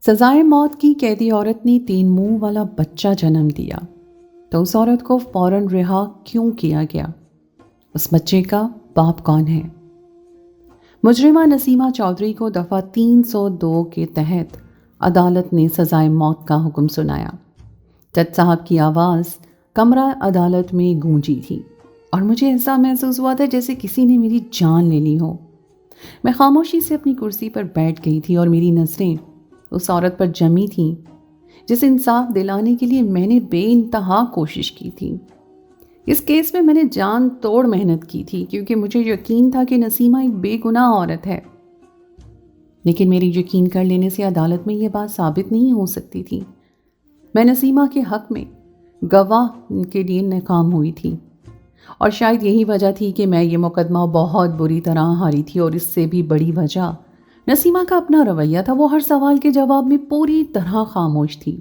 سزائے موت کی قیدی عورت نے 3 منہ والا بچہ جنم دیا تو اس عورت کو فوراً رہا کیوں کیا گیا؟ اس بچے کا باپ کون ہے؟ مجرمہ نسیمہ چودھری کو دفعہ 302 کے تحت عدالت نے سزائے موت کا حکم سنایا۔ جج صاحب کی آواز کمرہ عدالت میں گونجی تھی اور مجھے ایسا محسوس ہوا تھا جیسے کسی نے میری جان لے لی ہو۔ میں خاموشی سے اپنی کرسی پر بیٹھ گئی تھی اور میری نظریں اس عورت پر جمی تھیں جسے انصاف دلانے کے لیے میں نے بے انتہا کوشش کی تھی۔ اس کیس میں میں نے جان توڑ محنت کی تھی کیونکہ مجھے یقین تھا کہ نسیمہ ایک بے گناہ عورت ہے، لیکن میری یقین کر لینے سے عدالت میں یہ بات ثابت نہیں ہو سکتی تھی۔ میں نسیمہ کے حق میں گواہ کے لیے ناکام ہوئی تھی اور شاید یہی وجہ تھی کہ میں یہ مقدمہ بہت بری طرح ہاری تھی، اور اس سے بھی بڑی وجہ نسیمہ کا اپنا رویہ تھا۔ وہ ہر سوال کے جواب میں پوری طرح خاموش تھی۔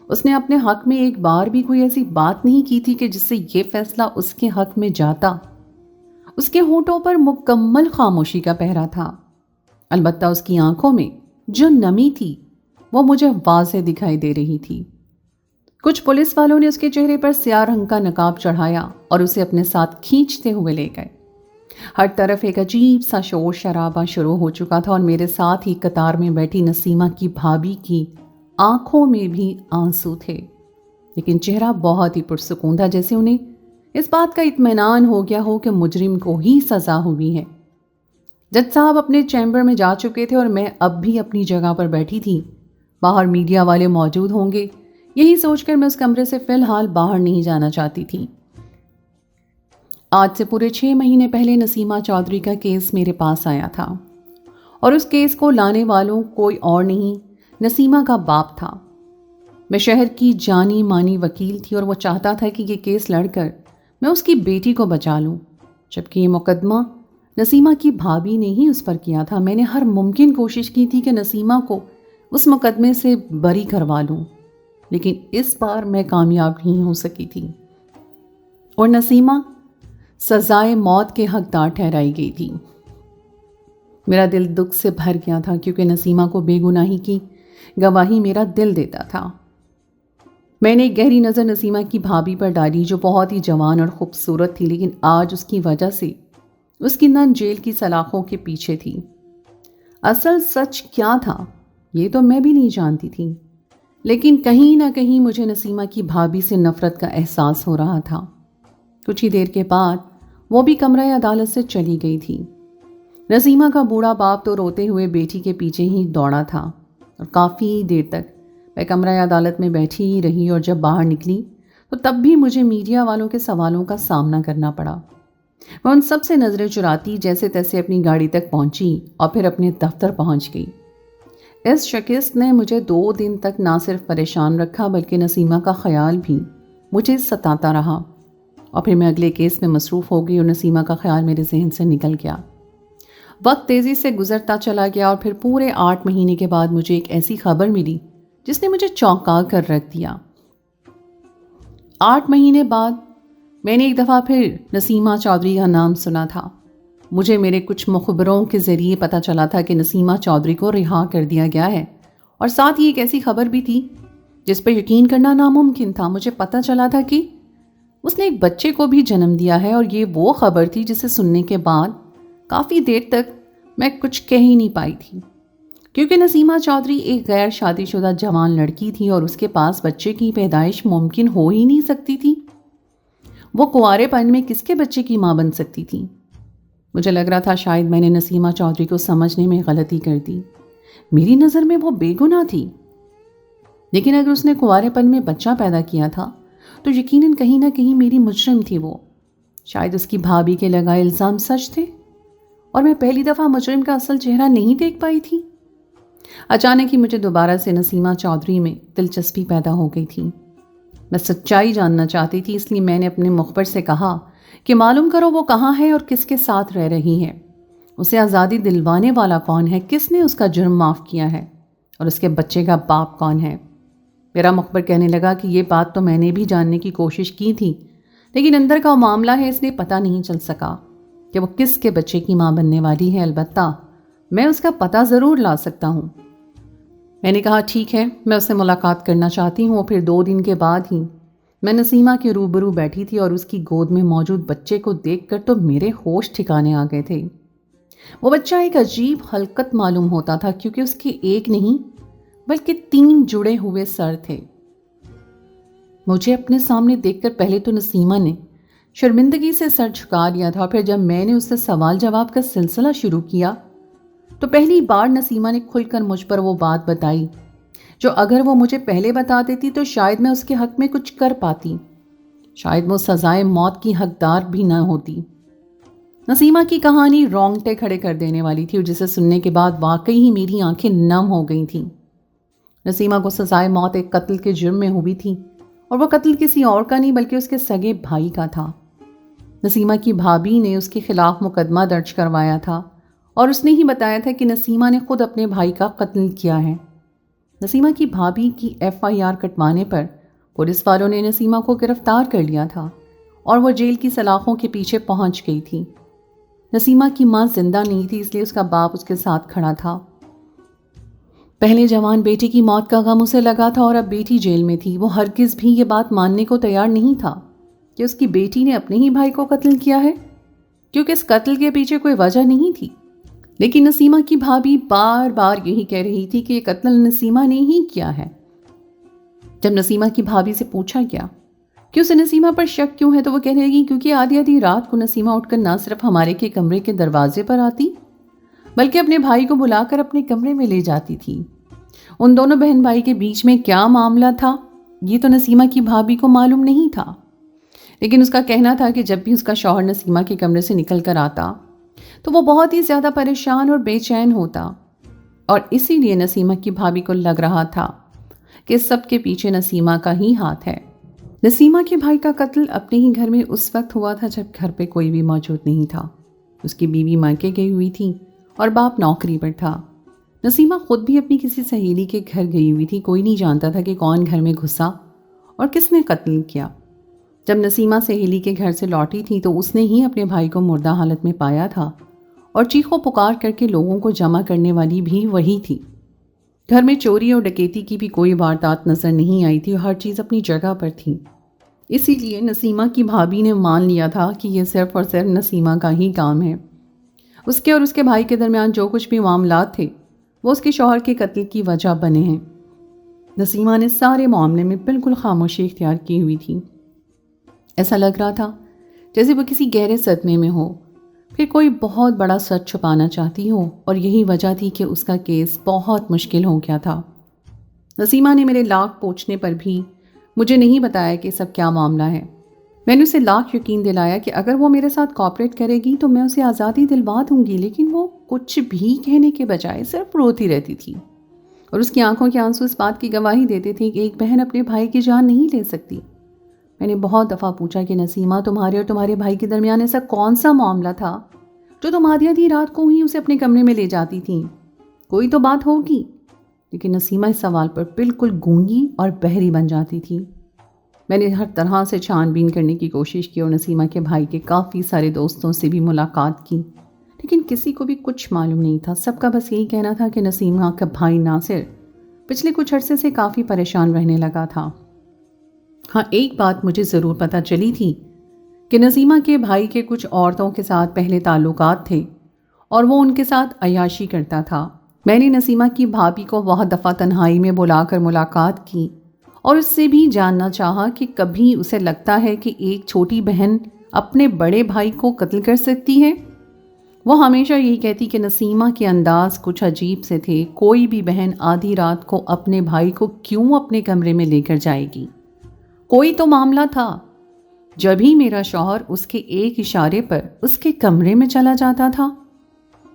اس نے اپنے حق میں ایک بار بھی کوئی ایسی بات نہیں کی تھی کہ جس سے یہ فیصلہ اس کے حق میں جاتا۔ اس کے ہونٹوں پر مکمل خاموشی کا پہرا تھا، البتہ اس کی آنکھوں میں جو نمی تھی وہ مجھے واضح دکھائی دے رہی تھی۔ کچھ پولیس والوں نے اس کے چہرے پر سیاہ رنگ کا نقاب چڑھایا اور اسے اپنے ساتھ کھینچتے ہوئے لے گئے۔ ہر طرف ایک عجیب سا شور شرابہ شروع ہو چکا تھا اور میرے ساتھ ہی قطار میں بیٹھی نسیمہ کی بھابھی کی آنکھوں میں بھی آنسو تھے، لیکن چہرہ بہت ہی پرسکون تھا، جیسے انہیں اس بات کا اطمینان ہو گیا ہو کہ مجرم کو ہی سزا ہوئی ہے۔ جج صاحب اپنے چیمبر میں جا چکے تھے اور میں اب بھی اپنی جگہ پر بیٹھی تھی۔ باہر میڈیا والے موجود ہوں گے، یہی سوچ کر میں اس کمرے سے فی الحال باہر نہیں جانا چاہتی تھی۔ آج سے پورے 6 مہینے پہلے نسیمہ چودھری کا کیس میرے پاس آیا تھا، اور اس کیس کو لانے والوں کوئی اور نہیں، نسیمہ کا باپ تھا۔ میں شہر کی جانی مانی وکیل تھی اور وہ چاہتا تھا کہ یہ کیس لڑ کر میں اس کی بیٹی کو بچا لوں، جبکہ یہ مقدمہ نسیمہ کی بھابھی نے ہی اس پر کیا تھا۔ میں نے ہر ممکن کوشش کی تھی کہ نسیمہ کو اس مقدمے سے بری کروا لوں، لیکن اس بار میں کامیاب نہیں ہو سکی تھی اور نسیمہ سزائے موت کے حقدار ٹھہرائی گئی تھی۔ میرا دل دکھ سے بھر گیا تھا کیونکہ نسیمہ کو بے گناہی کی گواہی میرا دل دیتا تھا۔ میں نے ایک گہری نظر نسیمہ کی بھابھی پر ڈالی جو بہت ہی جوان اور خوبصورت تھی، لیکن آج اس کی وجہ سے اس کی نن جیل کی سلاخوں کے پیچھے تھی۔ اصل سچ کیا تھا یہ تو میں بھی نہیں جانتی تھی، لیکن کہیں نہ کہیں مجھے نسیمہ کی بھابھی سے نفرت کا احساس ہو رہا تھا۔ کچھ ہی دیر کے بعد وہ بھی کمرہ عدالت سے چلی گئی تھی۔ نسیمہ کا بوڑھا باپ تو روتے ہوئے بیٹی کے پیچھے ہی دوڑا تھا اور کافی دیر تک میں کمرہ عدالت میں بیٹھی ہی رہی، اور جب باہر نکلی تو تب بھی مجھے میڈیا والوں کے سوالوں کا سامنا کرنا پڑا۔ میں ان سب سے نظریں چراتی جیسے تیسے اپنی گاڑی تک پہنچی اور پھر اپنے دفتر پہنچ گئی۔ اس شکست نے مجھے 2 دن تک نہ صرف پریشان رکھا بلکہ نسیمہ کا خیال بھی مجھے ستاتا رہا، اور پھر میں اگلے کیس میں مصروف ہو گئی اور نسیمہ کا خیال میرے ذہن سے نکل گیا۔ وقت تیزی سے گزرتا چلا گیا اور پھر پورے 8 مہینے کے بعد مجھے ایک ایسی خبر ملی جس نے مجھے چونکا کر رکھ دیا۔ 8 مہینے بعد میں نے ایک دفعہ پھر نسیمہ چودھری کا نام سنا تھا۔ مجھے میرے کچھ مخبروں کے ذریعے پتہ چلا تھا کہ نسیمہ چودھری کو رہا کر دیا گیا ہے، اور ساتھ ہی ایک ایسی خبر بھی تھی جس پر یقین کرنا ناممکن تھا۔ مجھے پتہ چلا تھا کہ اس نے ایک بچے کو بھی جنم دیا ہے، اور یہ وہ خبر تھی جسے سننے کے بعد کافی دیر تک میں کچھ کہہ ہی نہیں پائی تھی، کیونکہ نسیمہ چودھری ایک غیر شادی شدہ جوان لڑکی تھی اور اس کے پاس بچے کی پیدائش ممکن ہو ہی نہیں سکتی تھی۔ وہ کنوارے پن میں کس کے بچے کی ماں بن سکتی تھی؟ مجھے لگ رہا تھا شاید میں نے نسیمہ چودھری کو سمجھنے میں غلطی کر دی۔ میری نظر میں وہ بے گناہ تھی، لیکن اگر اس نے کنوارے پن میں بچہ پیدا کیا تھا تو یقیناً کہیں نہ کہیں میری مجرم تھی وہ۔ شاید اس کی بھابھی کے لگائے الزام سچ تھے اور میں پہلی دفعہ مجرم کا اصل چہرہ نہیں دیکھ پائی تھی۔ اچانک ہی مجھے دوبارہ سے نسیمہ چودھری میں دلچسپی پیدا ہو گئی تھی۔ میں سچائی جاننا چاہتی تھی، اس لیے میں نے اپنے مخبر سے کہا کہ معلوم کرو وہ کہاں ہے اور کس کے ساتھ رہ رہی ہے، اسے آزادی دلوانے والا کون ہے، کس نے اس کا جرم معاف کیا ہے، اور اس کے بچے کا باپ کون ہے۔ میرا مخبر کہنے لگا کہ یہ بات تو میں نے بھی جاننے کی کوشش کی تھی، لیکن اندر کا وہ معاملہ ہے، اس لیے پتہ نہیں چل سکا کہ وہ کس کے بچے کی ماں بننے والی ہے۔ البتہ میں اس کا پتہ ضرور لا سکتا ہوں۔ میں نے کہا ٹھیک ہے، میں اس سے ملاقات کرنا چاہتی ہوں. اور پھر 2 دن کے بعد ہی میں نسیمہ کے روبرو بیٹھی تھی اور اس کی گود میں موجود بچے کو دیکھ کر تو میرے ہوش ٹھکانے آ گئے تھے. وہ بچہ ایک عجیب خلقت معلوم ہوتا تھا کیونکہ اس کے ایک نہیں بلکہ 3 جڑے ہوئے سر تھے. مجھے اپنے سامنے دیکھ کر پہلے تو نسیمہ نے شرمندگی سے سر جھکا لیا تھا. پھر جب میں نے اس سے سوال جواب کا سلسلہ شروع کیا تو پہلی بار نسیمہ نے کھل کر مجھ پر وہ بات بتائی جو اگر وہ مجھے پہلے بتا دیتی تو شاید میں اس کے حق میں کچھ کر پاتی. شاید وہ سزائے موت کی حقدار بھی نہ ہوتی. نسیمہ کی کہانی رونگٹے کھڑے کر دینے والی تھی اور جسے سننے کے بعد واقعی ہی میری آنکھیں نم ہو گئی تھیں. نسیمہ کو سزائے موت ایک قتل کے جرم میں ہوئی تھی اور وہ قتل کسی اور کا نہیں بلکہ اس کے سگے بھائی کا تھا. نسیمہ کی بھابھی نے اس کے خلاف مقدمہ درج کروایا تھا اور اس نے ہی بتایا تھا کہ نسیمہ نے خود اپنے بھائی کا قتل کیا ہے. نسیمہ کی بھابھی کی FIR کٹوانے پر پولیس والوں نے نسیمہ کو گرفتار کر لیا تھا اور وہ جیل کی سلاخوں کے پیچھے پہنچ گئی تھی. نسیمہ کی ماں زندہ نہیں تھی اس لیے اس کا باپ اس کے ساتھ کھڑا تھا. پہلے جوان بیٹی کی موت کا غم اسے لگا تھا اور اب بیٹی جیل میں تھی. وہ ہرگز بھی یہ بات ماننے کو تیار نہیں تھا کہ اس کی بیٹی نے اپنے ہی بھائی کو قتل کیا ہے کیونکہ اس قتل کے پیچھے کوئی وجہ نہیں تھی. لیکن نسیمہ کی بھابھی بار بار یہی کہہ رہی تھی کہ یہ قتل نسیمہ نے ہی کیا ہے. جب نسیمہ کی بھابھی سے پوچھا گیا کہ اسے نسیمہ پر شک کیوں ہے تو وہ کہنے لگی کیونکہ آدھی آدھی رات کو نسیمہ اٹھ کر نہ صرف ہمارے کے کمرے کے دروازے پر آتی بلکہ اپنے بھائی کو بلا کر اپنے کمرے میں لے جاتی تھی. ان دونوں بہن بھائی کے بیچ میں کیا معاملہ تھا یہ تو نسیمہ کی بھابھی کو معلوم نہیں تھا. لیکن اس کا کہنا تھا کہ جب بھی اس کا شوہر نسیمہ کے کمرے سے نکل کر آتا تو وہ بہت ہی زیادہ پریشان اور بے چین ہوتا اور اسی لیے نسیمہ کی بھابھی کو لگ رہا تھا کہ سب کے پیچھے نسیمہ کا ہی ہاتھ ہے. نسیمہ کے بھائی کا قتل اپنے ہی گھر میں اس وقت ہوا تھا جب گھر پہ کوئی بھی موجود نہیں تھا. اس کی بیوی مائکے گئی ہوئی تھی اور باپ نوکری پر تھا. نسیمہ خود بھی اپنی کسی سہیلی کے گھر گئی ہوئی تھی. کوئی نہیں جانتا تھا کہ کون گھر میں گھسا اور کس نے قتل کیا. جب نسیمہ سہیلی کے گھر سے لوٹی تھی تو اس نے ہی اپنے بھائی کو مردہ حالت میں پایا تھا اور چیخو پکار کر کے لوگوں کو جمع کرنے والی بھی وہی تھی. گھر میں چوری اور ڈکیتی کی بھی کوئی واردات نظر نہیں آئی تھی اور ہر چیز اپنی جگہ پر تھی. اسی لیے نسیمہ کی بھابھی نے مان لیا تھا کہ یہ صرف اور صرف نسیمہ کا ہی کام ہے. اس کے اور اس کے بھائی کے درمیان جو کچھ بھی معاملات تھے وہ اس کے شوہر کے قتل کی وجہ بنے ہیں. نسیمہ نے سارے معاملے میں بالکل خاموشی اختیار کی ہوئی تھی. ایسا لگ رہا تھا جیسے وہ کسی گہرے صدمے میں ہو پھر کوئی بہت بڑا سچ چھپانا چاہتی ہو اور یہی وجہ تھی کہ اس کا کیس بہت مشکل ہو گیا تھا. نسیمہ نے میرے لاکھ پوچھنے پر بھی مجھے نہیں بتایا کہ سب کیا معاملہ ہے. میں نے اسے لاکھ یقین دلایا کہ اگر وہ میرے ساتھ کوآپریٹ کرے گی تو میں اسے آزادی دلوا دوں گی. لیکن وہ کچھ بھی کہنے کے بجائے صرف روتی رہتی تھی اور اس کی آنکھوں کے آنسو اس بات کی گواہی دیتے تھے کہ ایک بہن اپنے بھائی کی جان نہیں لے سکتی. میں نے بہت دفعہ پوچھا کہ نسیمہ تمہارے اور تمہارے بھائی کے درمیان ایسا کون سا معاملہ تھا جو تم آدھی آدھی رات کو ہی اسے اپنے کمرے میں لے جاتی تھیں. کوئی تو بات ہوگی. لیکن نسیمہ اس سوال پر بالکل گونگی اور بہری بن جاتی تھی. میں نے ہر طرح سے چھان بین کرنے کی کوشش کی اور نسیمہ کے بھائی کے کافی سارے دوستوں سے بھی ملاقات کی لیکن کسی کو بھی کچھ معلوم نہیں تھا. سب کا بس یہی کہنا تھا کہ نسیمہ کا بھائی ناصر پچھلے کچھ عرصے سے کافی پریشان رہنے لگا تھا. ہاں ایک بات مجھے ضرور پتہ چلی تھی کہ نسیمہ کے بھائی کے کچھ عورتوں کے ساتھ پہلے تعلقات تھے اور وہ ان کے ساتھ عیاشی کرتا تھا. میں نے نسیمہ کی بھابھی کو بہت دفعہ تنہائی میں بلا کر ملاقات کی اور اس سے بھی جاننا چاہا کہ کبھی اسے لگتا ہے کہ ایک چھوٹی بہن اپنے بڑے بھائی کو قتل کر سکتی ہے. وہ ہمیشہ یہی کہتی کہ نسیمہ کے انداز کچھ عجیب سے تھے. کوئی بھی بہن آدھی رات کو اپنے بھائی کو کیوں اپنے کمرے میں لے کر جائے گی؟ کوئی تو معاملہ تھا. جب ہی میرا شوہر اس کے ایک اشارے پر اس کے کمرے میں چلا جاتا تھا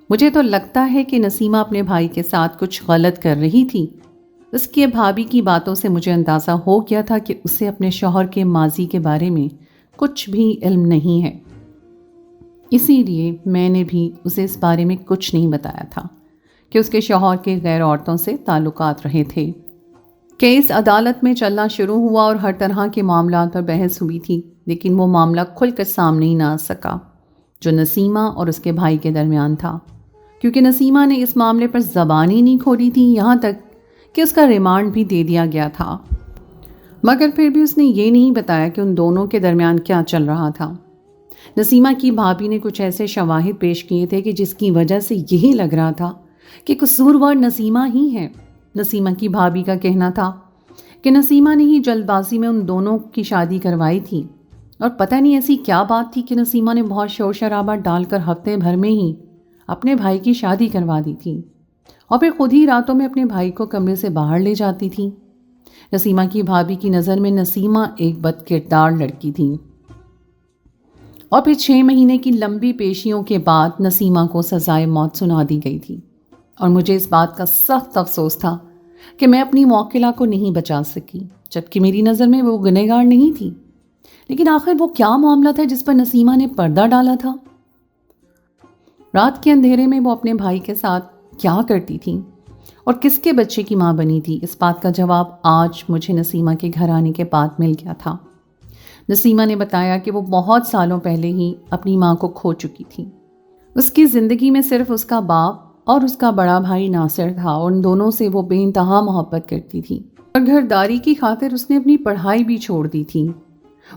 مجھے تو لگتا ہے کہ نسیمہ اپنے بھائی کے ساتھ کچھ غلط کر رہی تھی. اس کے بھابھی کی باتوں سے مجھے اندازہ ہو گیا تھا کہ اسے اپنے شوہر کے ماضی کے بارے میں کچھ بھی علم نہیں ہے. اسی لیے میں نے بھی اسے اس بارے میں کچھ نہیں بتایا تھا کہ اس کے شوہر کے غیر عورتوں سے تعلقات رہے تھے. کیس عدالت میں چلنا شروع ہوا اور ہر طرح کے معاملات پر بحث ہوئی تھی لیکن وہ معاملہ کھل کر سامنے ہی نہ آ سکا جو نسیمہ اور اس کے بھائی کے درمیان تھا کیونکہ نسیمہ نے اس معاملے پر زبان ہی نہیں کھولی تھی. یہاں تک کہ اس کا ریمانڈ بھی دے دیا گیا تھا، مگر پھر بھی اس نے یہ نہیں بتایا کہ ان دونوں کے درمیان کیا چل رہا تھا۔ نسیمہ کی بھابھی نے کچھ ایسے شواہد پیش کیے تھے کہ جس کی وجہ سے یہی لگ رہا تھا کہ قصوروار نسیمہ ہی ہے۔ نسیمہ کی بھابھی کا کہنا تھا کہ نسیمہ نے ہی جلد بازی میں ان دونوں کی شادی کروائی تھی، اور پتہ نہیں ایسی کیا بات تھی کہ نسیمہ نے بہت شور شرابہ ڈال کر ہفتے بھر میں ہی اپنے بھائی کی شادی کروا دی تھی، اور پھر خود ہی راتوں میں اپنے بھائی کو کمرے سے باہر لے جاتی تھی۔ نسیمہ کی بھابھی کی نظر میں نسیمہ ایک بد کردار لڑکی تھی، اور پھر 6 مہینے کی لمبی پیشیوں کے بعد نسیمہ کو سزائے موت سنا دی گئی تھی، اور مجھے اس بات کا سخت افسوس تھا کہ میں اپنی موکلہ کو نہیں بچا سکی، جبکہ میری نظر میں وہ گنہگار نہیں تھی۔ لیکن آخر وہ کیا معاملہ تھا جس پر نسیمہ نے پردہ ڈالا تھا؟ رات کے اندھیرے میں وہ اپنے بھائی کے ساتھ کیا کرتی تھی اور کس کے بچے کی ماں بنی تھی، اس بات کا جواب آج مجھے نسیمہ کے گھر آنے کے بعد مل گیا تھا۔ نسیمہ نے بتایا کہ وہ بہت سالوں پہلے ہی اپنی ماں کو کھو چکی تھی۔ اس کی زندگی میں صرف اس کا باپ اور اس کا بڑا بھائی ناصر تھا، اور ان دونوں سے وہ بے انتہا محبت کرتی تھی، اور گھرداری کی خاطر اس نے اپنی پڑھائی بھی چھوڑ دی تھی۔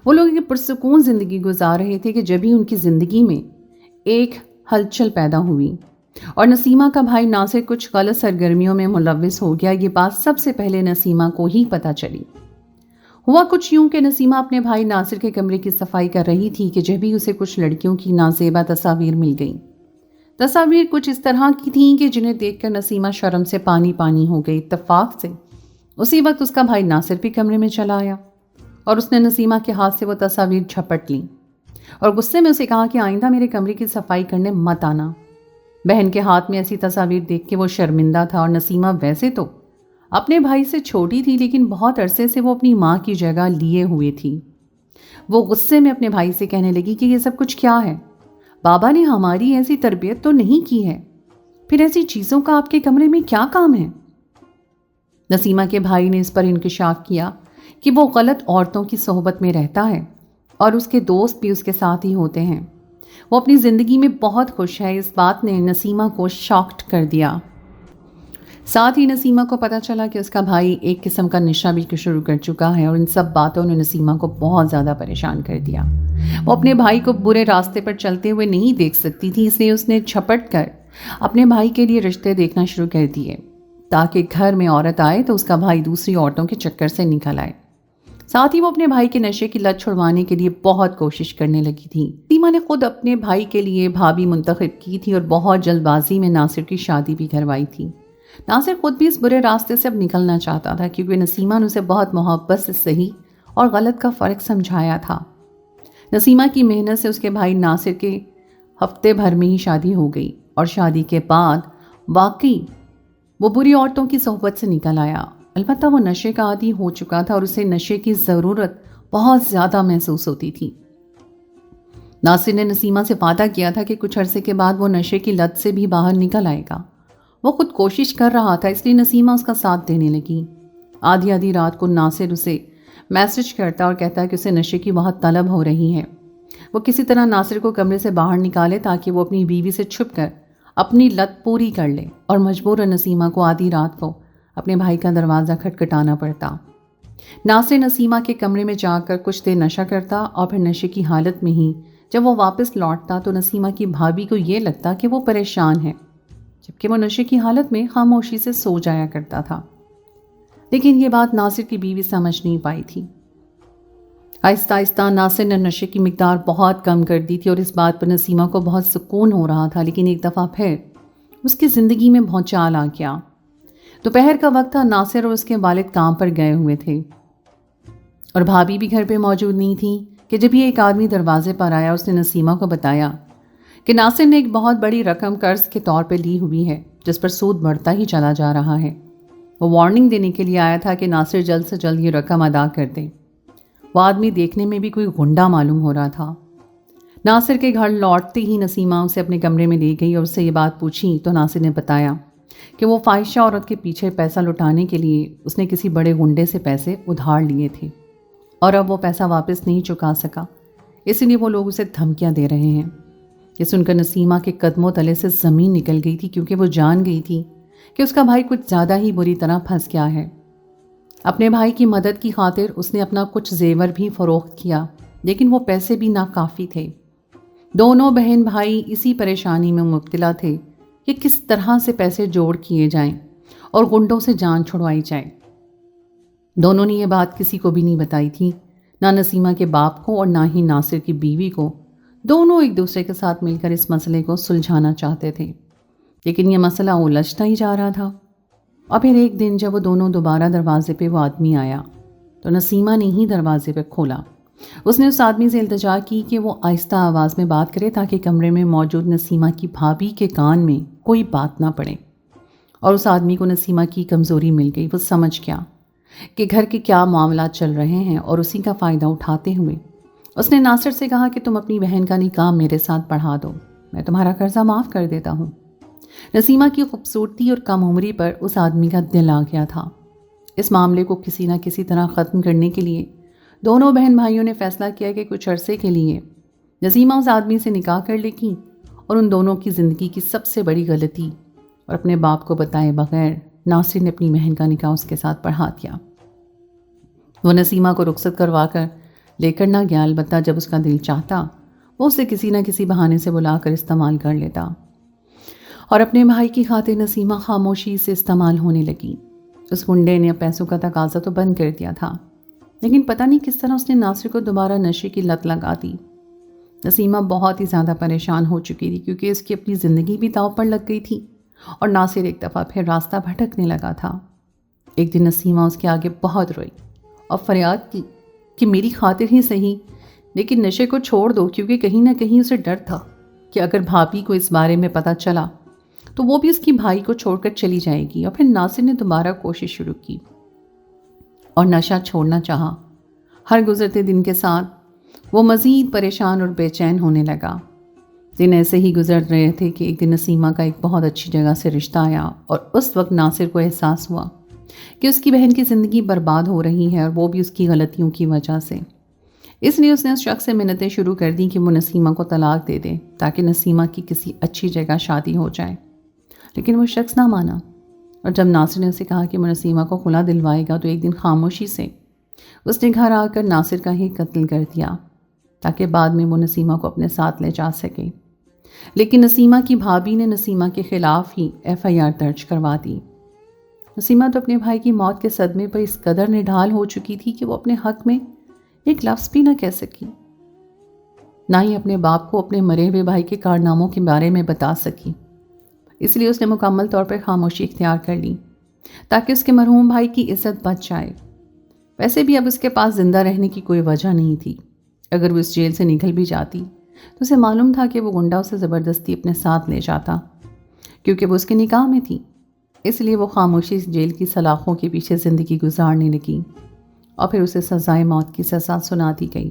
وہ لوگ ایک پرسکون زندگی گزار رہے تھے کہ جبھی ان کی زندگی میں ایک ہلچل پیدا ہوئی، اور نسیمہ کا بھائی ناصر کچھ غلط سرگرمیوں میں ملوث ہو گیا۔ یہ بات سب سے پہلے نسیمہ کو ہی پتہ چلی۔ ہوا کچھ یوں کہ نسیمہ اپنے بھائی ناصر کے کمرے کی صفائی کر رہی تھی کہ جبھی اسے کچھ لڑکیوں کی نازیبا تصاویر مل گئیں۔ تصاویر کچھ اس طرح کی تھیں کہ جنہیں دیکھ کر نسیمہ شرم سے پانی پانی ہو گئی۔ اتفاق سے اسی وقت اس کا بھائی ناصر بھی کمرے میں چلا آیا، اور اس نے نسیمہ کے ہاتھ سے وہ تصاویر جھپٹ لیں، اور غصے میں اسے کہا کہ آئندہ میرے کمرے کی صفائی کرنے مت آنا۔ بہن کے ہاتھ میں ایسی تصاویر دیکھ کے وہ شرمندہ تھا، اور نسیمہ ویسے تو اپنے بھائی سے چھوٹی تھی، لیکن بہت عرصے سے وہ اپنی ماں کی جگہ لیے ہوئے تھی۔ وہ غصے میں اپنے بھائی سے کہنے لگی کہ یہ سب کچھ کیا ہے؟ بابا نے ہماری ایسی تربیت تو نہیں کی ہے، پھر ایسی چیزوں کا آپ کے کمرے میں کیا کام ہے؟ نسیمہ کے بھائی نے اس پر انکشاف کیا کہ وہ غلط عورتوں کی صحبت میں رہتا ہے، اور اس کے دوست بھی اس کے ساتھ ہی ہوتے ہیں۔ وہ اپنی زندگی میں بہت خوش ہے۔ اس بات نے نسیمہ کو شاکڈ کر دیا۔ ساتھ ہی نسیمہ کو پتہ چلا کہ اس کا بھائی ایک قسم کا نشہ بھی شروع کر چکا ہے، اور ان سب باتوں نے نسیمہ کو بہت زیادہ پریشان کر دیا۔ وہ اپنے بھائی کو برے راستے پر چلتے ہوئے نہیں دیکھ سکتی تھی، اس لیے اس نے جھپٹ کر اپنے بھائی کے لیے رشتے دیکھنا شروع کر دیے، تاکہ گھر میں عورت آئے تو اس کا بھائی دوسری عورتوں کے چکر سے نکل آئے۔ ساتھ ہی وہ اپنے بھائی کے نشے کی لت چھڑوانے کے لیے بہت کوشش کرنے لگی تھی۔ نسیمہ نے خود اپنے بھائی کے لیے بھابھی منتخب کی تھی، اور بہت جلد بازی میں ناصر کی شادی بھی کروائی تھی۔ ناصر خود بھی اس برے راستے سے اب نکلنا چاہتا تھا، کیونکہ نسیمہ نے اسے بہت محبت سے صحیح اور غلط کا فرق سمجھایا تھا۔ نسیمہ کی محنت سے اس کے بھائی ناصر کے ہفتے بھر میں ہی شادی ہو گئی، اور شادی کے بعد واقعی وہ بری عورتوں کی صحبت سے نکل آیا۔ البتہ وہ نشے کا عادی ہو چکا تھا، اور اسے نشے کی ضرورت بہت زیادہ محسوس ہوتی تھی۔ ناصر نے نسیمہ سے وعدہ کیا تھا کہ کچھ عرصے کے بعد وہ نشے کی لت سے بھی باہر نکل آئے گا۔ وہ خود کوشش کر رہا تھا، اس لیے نسیمہ اس کا ساتھ دینے لگی۔ آدھی آدھی رات کو ناصر اسے میسج کرتا اور کہتا کہ اسے نشے کی بہت طلب ہو رہی ہے۔ وہ کسی طرح ناصر کو کمرے سے باہر نکالے تاکہ وہ اپنی بیوی سے چھپ کر اپنی لت پوری کر لے، اور مجبوراً نسیمہ کو آدھی رات کو اپنے بھائی کا دروازہ کھٹکھٹانا پڑتا۔ ناصر نسیمہ کے کمرے میں جا کر کچھ دیر نشہ کرتا، اور پھر نشے کی حالت میں ہی جب وہ واپس لوٹتا تو نسیمہ کی بھابھی کو یہ لگتا کہ وہ پریشان ہے، جبکہ وہ نشے کی حالت میں خاموشی سے سو جایا کرتا تھا۔ لیکن یہ بات ناصر کی بیوی سمجھ نہیں پائی تھی۔ آہستہ آہستہ ناصر نے نشے کی مقدار بہت کم کر دی تھی، اور اس بات پر نسیمہ کو بہت سکون ہو رہا تھا۔ لیکن ایک دفعہ پھر اس کی زندگی میں بھونچال آ گیا۔ دوپہر کا وقت تھا، ناصر اور اس کے والد کام پر گئے ہوئے تھے، اور بھابھی بھی گھر پہ موجود نہیں تھی کہ جب یہ ایک آدمی دروازے پر آیا۔ اس نے نسیمہ کو بتایا کہ ناصر نے ایک بہت بڑی رقم قرض کے طور پہ لی ہوئی ہے، جس پر سود بڑھتا ہی چلا جا رہا ہے۔ وہ وارننگ دینے کے لیے آیا تھا کہ ناصر جلد سے جلد یہ رقم ادا کر دے۔ وہ آدمی دیکھنے میں بھی کوئی غنڈہ معلوم ہو رہا تھا۔ ناصر کے گھر لوٹتے ہی نسیمہ اسے اپنے کمرے میں لے گئی اور اس سے یہ بات پوچھی تو ناصر نے بتایا کہ وہ فاحشہ عورت کے پیچھے پیسہ لٹانے کے لیے اس نے کسی بڑے غنڈے سے پیسے ادھار لیے تھے، اور اب وہ پیسہ واپس نہیں چکا سکا، اسی لیے وہ لوگ اسے دھمکیاں دے رہے ہیں۔ یہ سن کر نسیمہ کے قدموں تلے سے زمین نکل گئی تھی، کیونکہ وہ جان گئی تھی کہ اس کا بھائی کچھ زیادہ ہی بری طرح پھنس گیا ہے۔ اپنے بھائی کی مدد کی خاطر اس نے اپنا کچھ زیور بھی فروخت کیا، لیکن وہ پیسے بھی ناکافی تھے۔ دونوں بہن بھائی اسی پریشانی میں مبتلا تھے کہ کس طرح سے پیسے جوڑ کیے جائیں اور گنڈوں سے جان چھڑوائی جائے۔ دونوں نے یہ بات کسی کو بھی نہیں بتائی تھی، نہ نسیمہ کے باپ کو اور نہ ہی ناصر کی بیوی کو۔ دونوں ایک دوسرے کے ساتھ مل کر اس مسئلے کو سلجھانا چاہتے تھے، لیکن یہ مسئلہ الجھتا ہی جا رہا تھا۔ اور پھر ایک دن جب وہ دونوں دوبارہ دروازے پہ وہ آدمی آیا تو نسیمہ نے ہی دروازے پہ کھولا۔ اس نے اس آدمی سے التجا کی کہ وہ آہستہ آواز میں بات کرے تاکہ کمرے میں موجود نسیمہ کی بھابھی کے کان میں کوئی بات نہ پڑے۔ اور اس آدمی کو نسیمہ کی کمزوری مل گئی۔ وہ سمجھ گیا کہ گھر کے کیا معاملات چل رہے ہیں اور اسی کا فائدہ اٹھاتے ہوئے اس نے ناصر سے کہا کہ تم اپنی بہن کا نکاح میرے ساتھ پڑھا دو، میں تمہارا قرضہ معاف کر دیتا ہوں۔ نسیمہ کی خوبصورتی اور کم عمری پر اس آدمی کا دل آ گیا تھا۔ اس معاملے کو کسی نہ کسی طرح ختم کرنے کے لیے دونوں بہن بھائیوں نے فیصلہ کیا کہ کچھ عرصے کے لیے نسیمہ اس آدمی سے نکاح کر لے گی اور ان دونوں کی زندگی کی سب سے بڑی غلطی اور اپنے باپ کو بتائے بغیر ناصر نے اپنی بہن کا نکاح اس کے ساتھ پڑھا دیا۔ وہ نسیمہ کو رخصت کروا کر لے کر نہ گیا، البتہ جب اس کا دل چاہتا وہ اسے کسی نہ کسی بہانے سے بلا کر استعمال کر لیتا، اور اپنے بھائی کی خاطر نسیمہ خاموشی سے استعمال ہونے لگی۔ اس گنڈے نے پیسوں کا تقاضا تو بند کر دیا تھا، لیکن پتہ نہیں کس طرح اس نے ناصر کو دوبارہ نشے کی لت لگا دی۔ نسیمہ بہت ہی زیادہ پریشان ہو چکی تھی کیونکہ اس کی اپنی زندگی بھی داؤ پر لگ گئی تھی اور ناصر ایک دفعہ پھر راستہ بھٹکنے لگا تھا۔ ایک دن نسیمہ اس کے آگے بہت روئی اور فریاد کی کہ میری خاطر ہی صحیح لیکن نشے کو چھوڑ دو، کیونکہ کہیں نہ کہیں اسے ڈر تھا کہ اگر بھابھی کو اس بارے میں پتہ چلا تو وہ بھی اس کی بھائی کو چھوڑ کر چلی جائے گی۔ اور پھر ناصر نے دوبارہ کوشش شروع کی اور نشہ چھوڑنا چاہا۔ ہر گزرتے دن کے ساتھ وہ مزید پریشان اور بے چین ہونے لگا۔ دن ایسے ہی گزر رہے تھے کہ ایک دن نسیمہ کا ایک بہت اچھی جگہ سے رشتہ آیا اور اس وقت ناصر کو احساس ہوا کہ اس کی بہن کی زندگی برباد ہو رہی ہے اور وہ بھی اس کی غلطیوں کی وجہ سے۔ اس لیے اس نے اس شخص سے منتیں شروع کر دیں کہ وہ نسیمہ کو طلاق دے دے تاکہ نسیمہ کی کسی اچھی جگہ شادی ہو جائے، لیکن وہ شخص نہ مانا۔ اور جب ناصر نے اسے کہا کہ وہ نسیمہ کو خلا دلوائے گا تو ایک دن خاموشی سے اس نے گھر آ کر ناصر کا ہی قتل کر دیا تاکہ بعد میں وہ نسیمہ کو اپنے ساتھ لے جا سکے۔ لیکن نسیمہ کی بھابھی نے نسیمہ کے خلاف ہی FIR درج کروا دی۔ نسیمہ تو اپنے بھائی کی موت کے صدمے پر اس قدر نڈھال ہو چکی تھی کہ وہ اپنے حق میں ایک لفظ بھی نہ کہہ سکی، نہ ہی اپنے باپ کو اپنے مرے ہوئے بھائی کے کارناموں کے بارے میں بتا سکی۔ اس لیے اس نے مکمل طور پر خاموشی اختیار کر لی تاکہ اس کے مرحوم بھائی کی عزت بچ جائے۔ ویسے بھی اب اس کے پاس زندہ رہنے کی کوئی وجہ نہیں تھی۔ اگر وہ اس جیل سے نکل بھی جاتی تو اسے معلوم تھا کہ وہ گنڈا اسے زبردستی اپنے ساتھ لے جاتا، کیونکہ وہ اس کے نکاح میں تھی۔ اس لیے وہ خاموشی اس جیل کی سلاخوں کے پیچھے زندگی گزارنے لگی اور پھر اسے سزائے موت کی سزا سنا دی گئی۔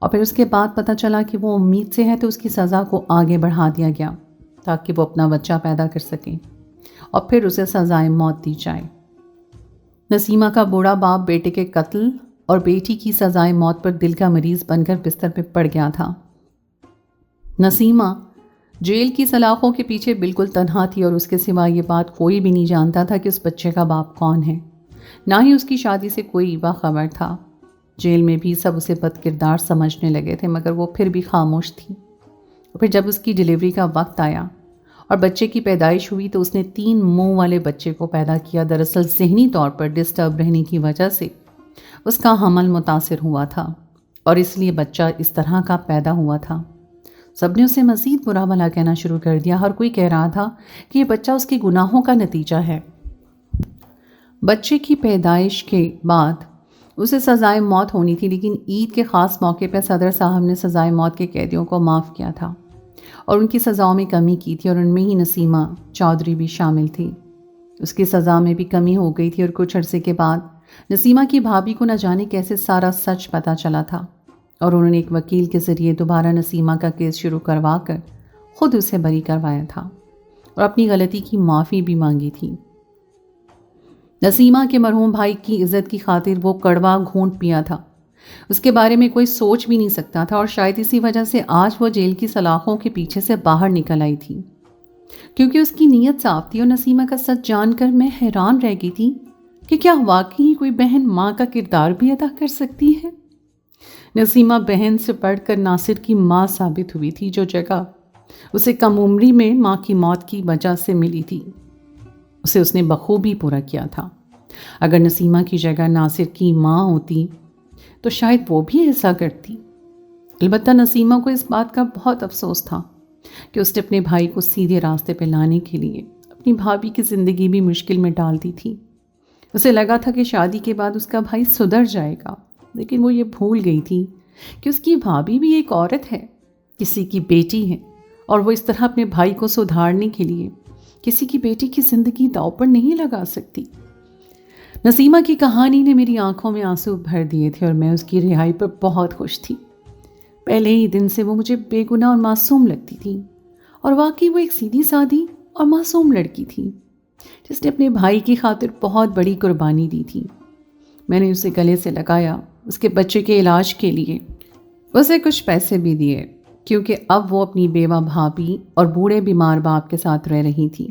اور پھر اس کے بعد پتہ چلا کہ وہ امید سے ہے تو اس کی سزا کو آگے بڑھا دیا گیا تاکہ وہ اپنا بچہ پیدا کر سکے اور پھر اسے سزائے موت دی جائے۔ نسیمہ کا بوڑھا باپ بیٹے کے قتل اور بیٹی کی سزائے موت پر دل کا مریض بن کر بستر پہ پڑ گیا تھا۔ نسیمہ جیل کی سلاخوں کے پیچھے بالکل تنہا تھی اور اس کے سوا یہ بات کوئی بھی نہیں جانتا تھا کہ اس بچے کا باپ کون ہے، نہ ہی اس کی شادی سے کوئی باخبر تھا۔ جیل میں بھی سب اسے بد کردار سمجھنے لگے تھے مگر وہ پھر بھی خاموش تھی۔ اور پھر جب اس کی ڈیلیوری کا وقت آیا اور بچے کی پیدائش ہوئی تو اس نے 3 منہ والے بچے کو پیدا کیا۔ دراصل ذہنی طور پر ڈسٹرب رہنے کی وجہ سے اس کا حمل متاثر ہوا تھا اور اس لیے بچہ اس طرح کا پیدا ہوا تھا۔ سب نے اسے مزید برا بھلا کہنا شروع کر دیا۔ ہر کوئی کہہ رہا تھا کہ یہ بچہ اس کے گناہوں کا نتیجہ ہے۔ بچے کی پیدائش کے بعد اسے سزائے موت ہونی تھی، لیکن عید کے خاص موقع پہ صدر صاحب نے سزائے موت کے قیدیوں کو معاف کیا تھا اور ان کی سزاؤں میں کمی کی تھی، اور ان میں ہی نسیمہ چودھری بھی شامل تھی۔ اس کی سزا میں بھی کمی ہو گئی تھی اور کچھ عرصے کے بعد نسیمہ کی بھابھی کو نہ جانے کیسے سارا سچ پتہ چلا تھا اور انہوں نے ایک وکیل کے ذریعے دوبارہ نسیمہ کا کیس شروع کروا کر خود اسے بری کروایا تھا اور اپنی غلطی کی معافی بھی مانگی تھی۔ نسیمہ کے مرحوم بھائی کی عزت کی خاطر وہ کڑوا گھونٹ پیا تھا، اس کے بارے میں کوئی سوچ بھی نہیں سکتا تھا اور شاید اسی وجہ سے آج وہ جیل کی سلاخوں کے پیچھے سے باہر نکل آئی تھی۔ کیونکہ اس کی نیت صاف تھی اور نسیمہ کا سچ جان کر میں حیران رہ گئی تھی کہ کیا واقعی کوئی بہن ماں کا کردار بھی ادا کر سکتی ہے۔ نسیمہ بہن سے بڑھ کر ناصر کی ماں ثابت ہوئی تھی، جو جگہ اسے کم عمری میں ماں کی موت کی وجہ سے ملی تھی اسے اس نے بخوبی پورا کیا تھا۔ اگر نسیمہ کی جگہ ناصر کی ماں ہوتی تو شاید وہ بھی ایسا کرتی۔ البتہ نسیمہ کو اس بات کا بہت افسوس تھا کہ اس نے اپنے بھائی کو سیدھے راستے پہ لانے کے لیے اپنی بھابھی کی زندگی بھی مشکل میں ڈال دی تھی۔ اسے لگا تھا کہ شادی کے بعد اس کا بھائی سدھر جائے گا، لیکن وہ یہ بھول گئی تھی کہ اس کی بھابھی بھی ایک عورت ہے، کسی کی بیٹی ہے، اور وہ اس طرح اپنے بھائی کو سدھارنے کے لیے کسی کی بیٹی کی زندگی داؤ پر نہیں لگا سکتی۔ نسیمہ کی کہانی نے میری آنکھوں میں آنسو بھر دیے تھے اور میں اس کی رہائی پر بہت خوش تھی۔ پہلے ہی دن سے وہ مجھے بے گناہ اور معصوم لگتی تھی، اور واقعی وہ ایک سیدھی سادھی اور معصوم لڑکی تھی جس نے اپنے بھائی کی خاطر بہت بڑی قربانی دی تھی۔ میں نے اسے گلے سے لگایا، اس کے بچے کے علاج کے لیے اسے کچھ پیسے بھی دیے، کیونکہ اب وہ اپنی بیوہ بھابھی اور بوڑھے بیمار باپ کے ساتھ رہ رہی تھی۔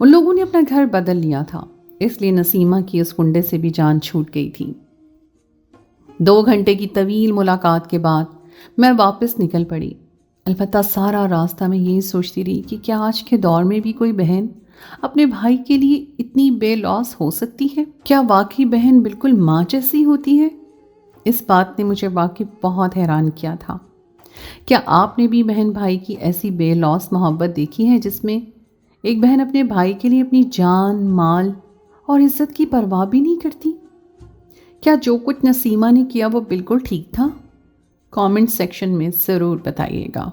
ان لوگوں نے اپنا گھر بدل لیا تھا، اس لیے نسیمہ کی اس کنڈے سے بھی جان چھوٹ گئی تھی۔ 2 گھنٹے کی طویل ملاقات کے بعد میں واپس نکل پڑی۔ البتہ سارا راستہ میں یہی سوچتی رہی کہ کیا آج کے دور میں بھی کوئی بہن اپنے بھائی کے لیے اتنی بے لوث ہو سکتی ہے؟ کیا واقعی بہن بالکل ماں جیسی ہوتی ہے؟ اس بات نے مجھے واقعی بہت حیران کیا تھا۔ کیا آپ نے بھی بہن بھائی کی ایسی بے لوث محبت دیکھی ہے جس میں ایک بہن اپنے بھائی کے لیے اپنی جان، مال اور عزت کی پرواہ بھی نہیں کرتی؟ کیا جو کچھ نسیمہ نے کیا وہ بالکل ٹھیک تھا؟ کامنٹ سیکشن میں ضرور بتائیے گا۔